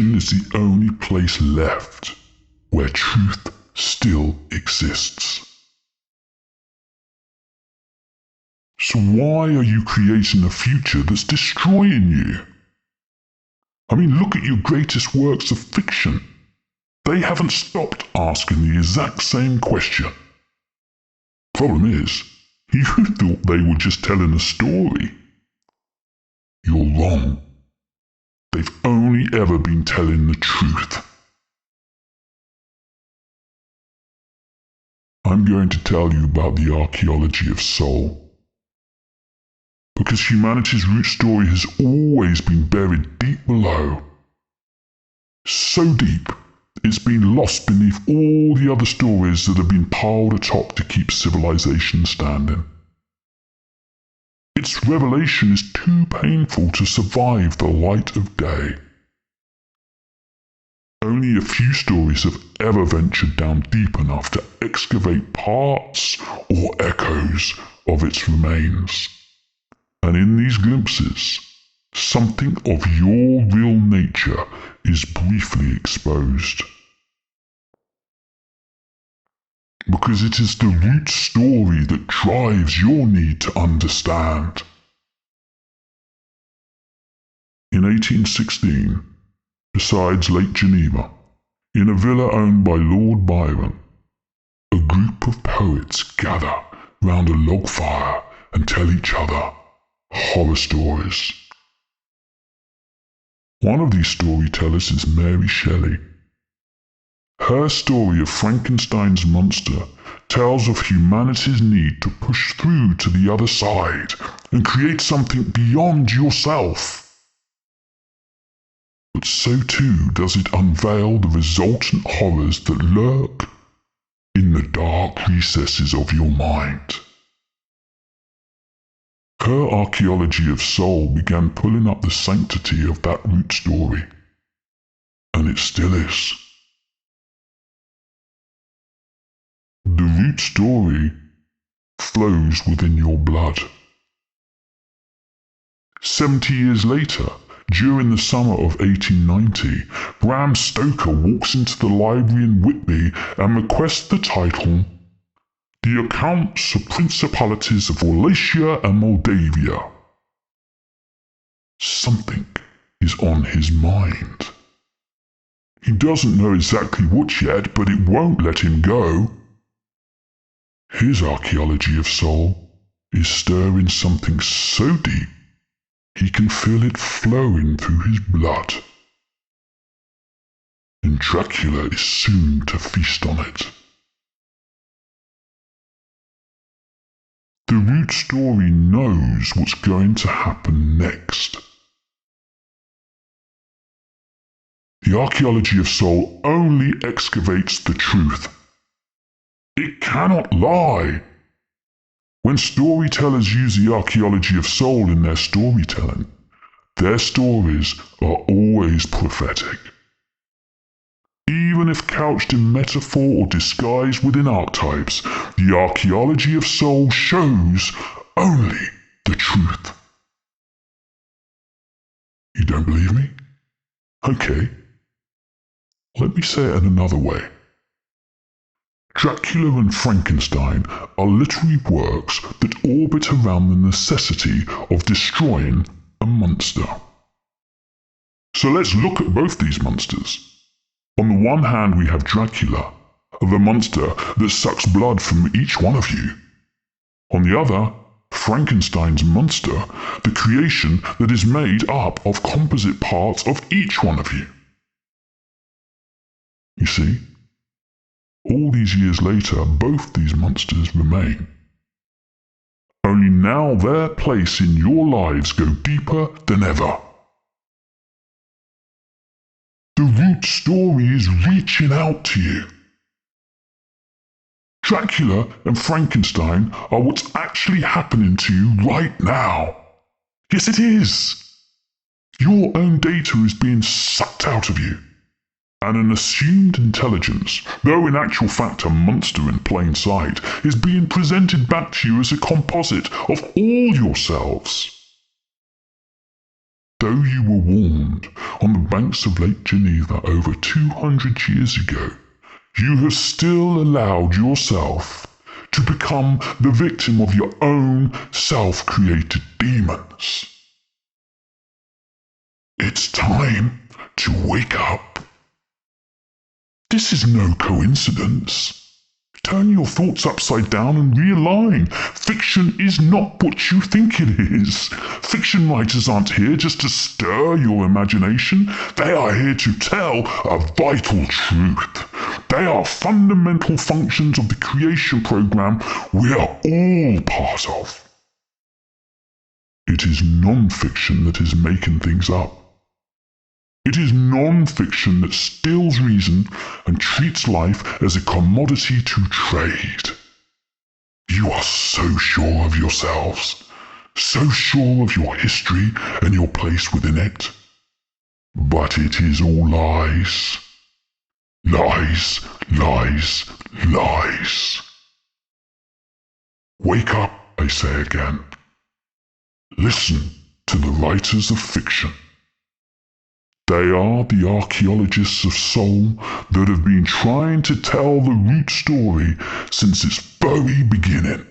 civilization is the only place left where truth still exists. So why are you creating a future that's destroying you? I mean, look at your greatest works of fiction. They haven't stopped asking the exact same question. Problem is, you thought they were just telling a story. You're wrong. They've only ever been telling the truth. I'm going to tell you about the archaeology of soul. Because humanity's root story has always been buried deep below. So deep, it's been lost beneath all the other stories that have been piled atop to keep civilization standing. Its revelation is too painful to survive the light of day. Only a few stories have ever ventured down deep enough to excavate parts or echoes of its remains. And in these glimpses, something of your real nature is briefly exposed. Because it is the root story that drives your need to understand. In 1816, beside Lake Geneva, in a villa owned by Lord Byron, a group of poets gather round a log fire and tell each other horror stories. One of these storytellers is Mary Shelley. Her story of Frankenstein's monster tells of humanity's need to push through to the other side and create something beyond yourself. But so too does it unveil the resultant horrors that lurk in the dark recesses of your mind. Her Archaeology of Soul began pulling up the sanctity of that root story, and it still is. The root story flows within your blood. 70 years later, during the summer of 1890, Bram Stoker walks into the library in Whitby and requests the title The Accounts of Principalities of Wallachia and Moldavia. Something is on his mind. He doesn't know exactly what yet, but it won't let him go. His archaeology of soul is stirring something so deep he can feel it flowing through his blood. And Dracula is soon to feast on it. The root story knows what's going to happen next. The archaeology of soul only excavates the truth. It cannot lie. When storytellers use the archaeology of soul in their storytelling, their stories are always prophetic. Even if couched in metaphor or disguised within archetypes, the archaeology of soul shows only the truth. You don't believe me? Okay. Let me say it in another way. Dracula and Frankenstein are literary works that orbit around the necessity of destroying a monster. So let's look at both these monsters. On the one hand, we have Dracula, the monster that sucks blood from each one of you. On the other, Frankenstein's monster, the creation that is made up of composite parts of each one of you. You see, all these years later, both these monsters remain. Only now their place in your lives go deeper than ever. The root story is reaching out to you. Dracula and Frankenstein are what's actually happening to you right now. Yes, it is. Your own data is being sucked out of you. And an assumed intelligence, though in actual fact a monster in plain sight, is being presented back to you as a composite of all yourselves. Though you were warned on the banks of Lake Geneva over 200 years ago, you have still allowed yourself to become the victim of your own self-created demons. It's time to wake up. This is no coincidence. Turn your thoughts upside down and realign. Fiction is not what you think it is. Fiction writers aren't here just to stir your imagination. They are here to tell a vital truth. They are fundamental functions of the creation program we are all part of. It is non-fiction that is making things up. It is non-fiction that stills reason and treats life as a commodity to trade. You are so sure of yourselves, so sure of your history and your place within it. But it is all lies. Lies, lies, lies. Wake up, I say again. Listen to the writers of fiction. They are the archaeologists of soul that have been trying to tell the root story since its very beginning.